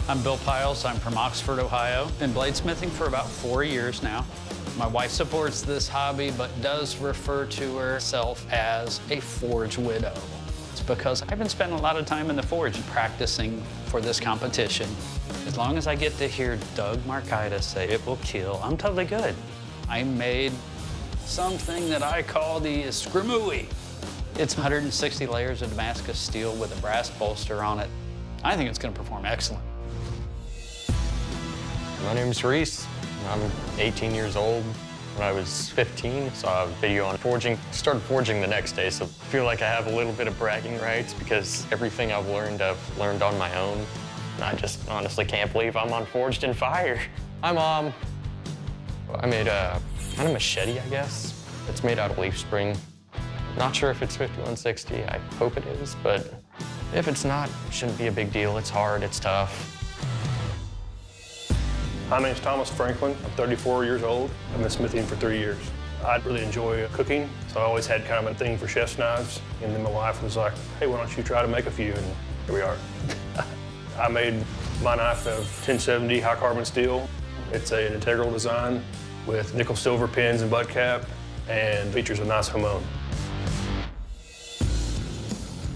I'm Bill Piles. I'm from Oxford, Ohio. Been bladesmithing for about 4 years now. My wife supports this hobby, but does refer to herself as a forge widow. It's because I've been spending a lot of time in the forge practicing for this competition. As long as I get to hear Doug Markaitis say it will kill, I'm totally good. I made something that I call the Scrimooey. It's 160 layers of Damascus steel with a brass bolster on it. I think it's going to perform excellent. My name's Reese. I'm 18 years old. When I was 15, saw a video on forging. Started forging the next day, so I feel like I have a little bit of bragging rights because everything I've learned on my own. And I just honestly can't believe I'm on Forged in Fire. I made a kind of machete, I guess. It's made out of leaf spring. Not sure if it's 5160. I hope it is, but if it's not, it shouldn't be a big deal. It's hard, it's tough. My name's Thomas Franklin. I'm 34 years old. I've been smithing for 3 years. I really enjoy cooking, so I always had kind of a thing for chef's knives. And then my wife was like, hey, why don't you try to make a few? And here we are. I made my knife of 1070 high carbon steel. It's an integral design with nickel silver pins and butt cap and features a nice hamon.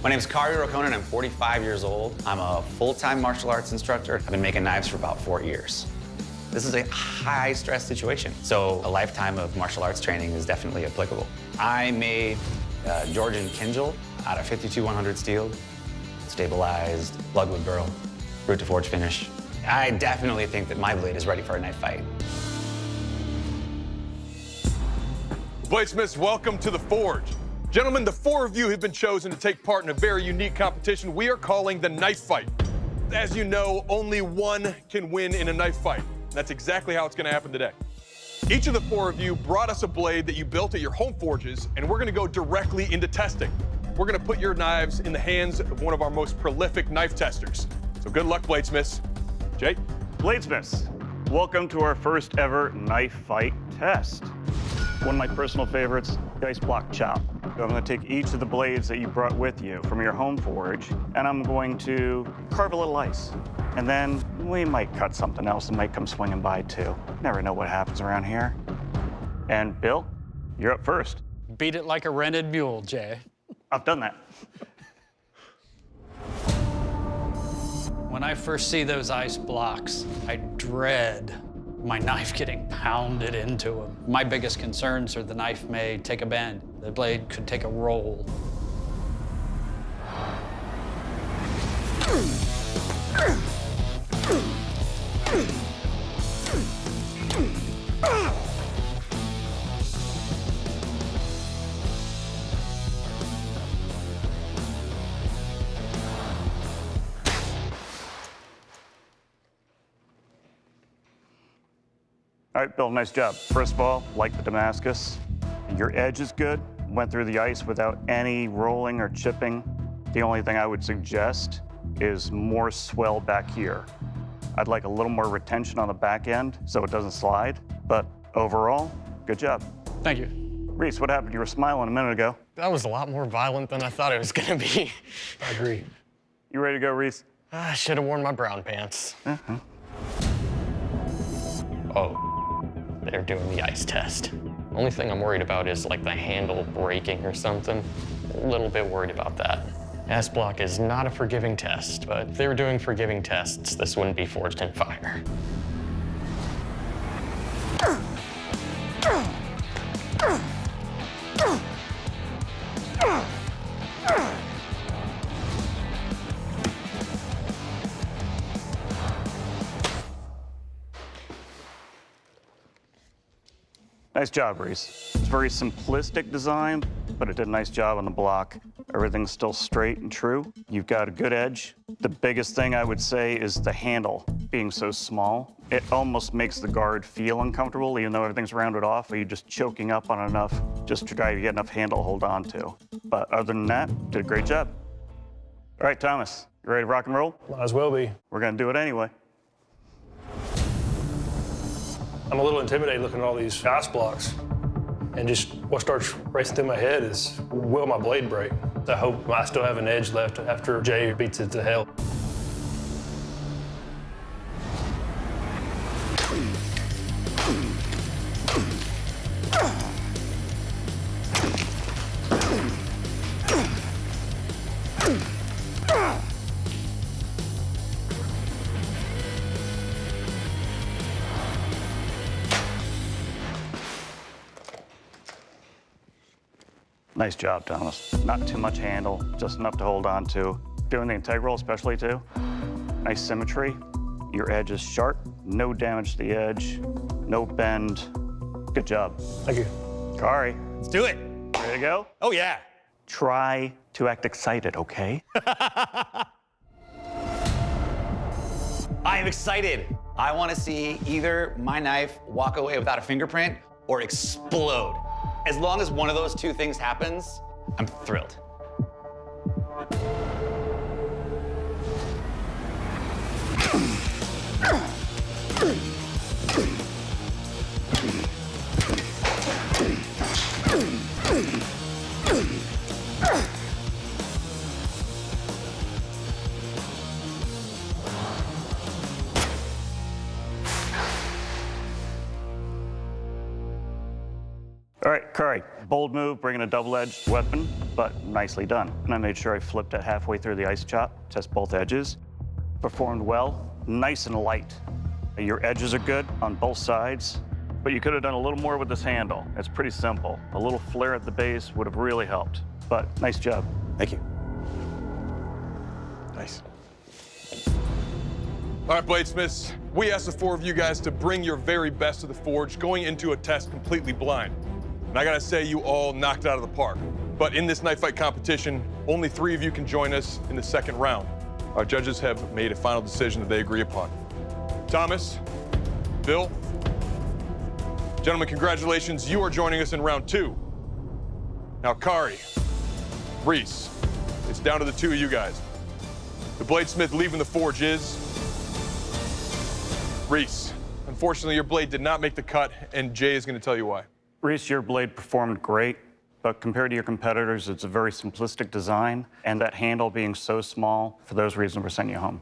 My name's Kari, and I'm 45 years old. I'm a full-time martial arts instructor. I've been making knives for about 4 years. This is a high-stress situation, so a lifetime of martial arts training is definitely applicable. I made Georgian Kinjal out of 52-100 steel, stabilized, bloodwood burl, root to forge finish. I definitely think that my blade is ready for a knife fight. Bladesmiths, welcome to the Forge. Gentlemen, the 4 of you have been chosen to take part in a very unique competition we are calling the Knife Fight. As you know, only one can win in a knife fight. That's exactly how it's going to happen today. Each of the 4 of you brought us a blade that you built at your home forges, and we're going to go directly into testing. We're going to put your knives in the hands of one of our most prolific knife testers. So good luck, Bladesmiths. Jay? Bladesmiths, welcome to our first ever knife fight test. One of my personal favorites, the ice block chop. So I'm going to take each of the blades that you brought with you from your home forge, and I'm going to carve a little ice. And then we might cut something else that might come swinging by too. Never know what happens around here. And Bill, you're up first. Beat it like a rented mule, Jay. I've done that. When I first see those ice blocks, I dread my knife getting pounded into them. My biggest concerns are the knife may take a bend. The blade could take a roll. All right, Bill, nice job. First of all, like the Damascus, your edge is good. Went through the ice without any rolling or chipping. The only thing I would suggest is more swell back here. I'd like a little more retention on the back end so it doesn't slide, but overall, good job. Thank you. Reese, what happened? You were smiling a minute ago. That was a lot more violent than I thought it was going to be. I agree. You ready to go, Reese? I should have worn my brown pants. Oh, they're doing the ice test. Only thing I'm worried about is like the handle breaking or something. A little bit worried about that. S-block is not a forgiving test, but if they were doing forgiving tests, this wouldn't be Forged in Fire. Nice job, Reese. It's a very simplistic design, but it did a nice job on the block. Everything's still straight and true. You've got a good edge. The biggest thing I would say is the handle being so small. It almost makes the guard feel uncomfortable, even though everything's rounded off, or you're just choking up on enough just to try to get enough handle to hold on to. But other than that, did a great job. All right, Thomas, you ready to rock and roll? Might as well be. We're gonna do it anyway. I'm a little intimidated looking at all these ice blocks. And just what starts racing through my head is, will my blade break? I hope I still have an edge left after Jay beats it to hell. Nice job, Thomas. Not too much handle, just enough to hold on to. Doing the integral especially too. Nice symmetry. Your edge is sharp, no damage to the edge, no bend. Good job. Thank you. Kari, Let's do it. ready to go? Oh, yeah. Try to act excited, okay? I am excited. I want to see either my knife walk away without a fingerprint or explode. As long as one of those two things happens, I'm thrilled. All right, Kari, bold move, bringing a double-edged weapon, but nicely done. And I made sure I flipped it halfway through the ice chop, test both edges. Performed well, nice and light. Your edges are good on both sides, but you could have done a little more with this handle. It's pretty simple. A little flare at the base would have really helped, but nice job. Thank you. Nice. All right, bladesmiths, we asked the four of you guys to bring your very best to the forge, going into a test completely blind. And I gotta say, you all knocked it out of the park. But in this knife fight competition, only 3 of you can join us in the second round. Our judges have made a final decision that they agree upon. Thomas, Bill, gentlemen, congratulations. You are joining us in round 2. Now, Kari, Reese, it's down to the 2 of you guys. The bladesmith leaving the forge is Reese. Unfortunately, your blade did not make the cut, and Jay is going to tell you why. Reese, your blade performed great, but compared to your competitors, it's a very simplistic design, and that handle being so small, for those reasons, we're sending you home.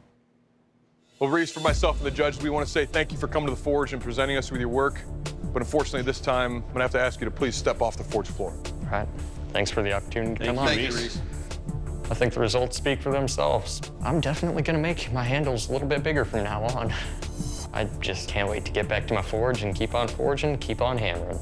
Well, Reese, for myself and the judges, we want to say thank you for coming to the forge and presenting us with your work. But unfortunately, this time, I'm going to have to ask you to please step off the forge floor. All right. Thanks for the opportunity to come on. Thank you, Reese. I think the results speak for themselves. I'm definitely gonna make my handles a little bit bigger from now on. I just can't wait to get back to my forge and keep on forging, keep on hammering.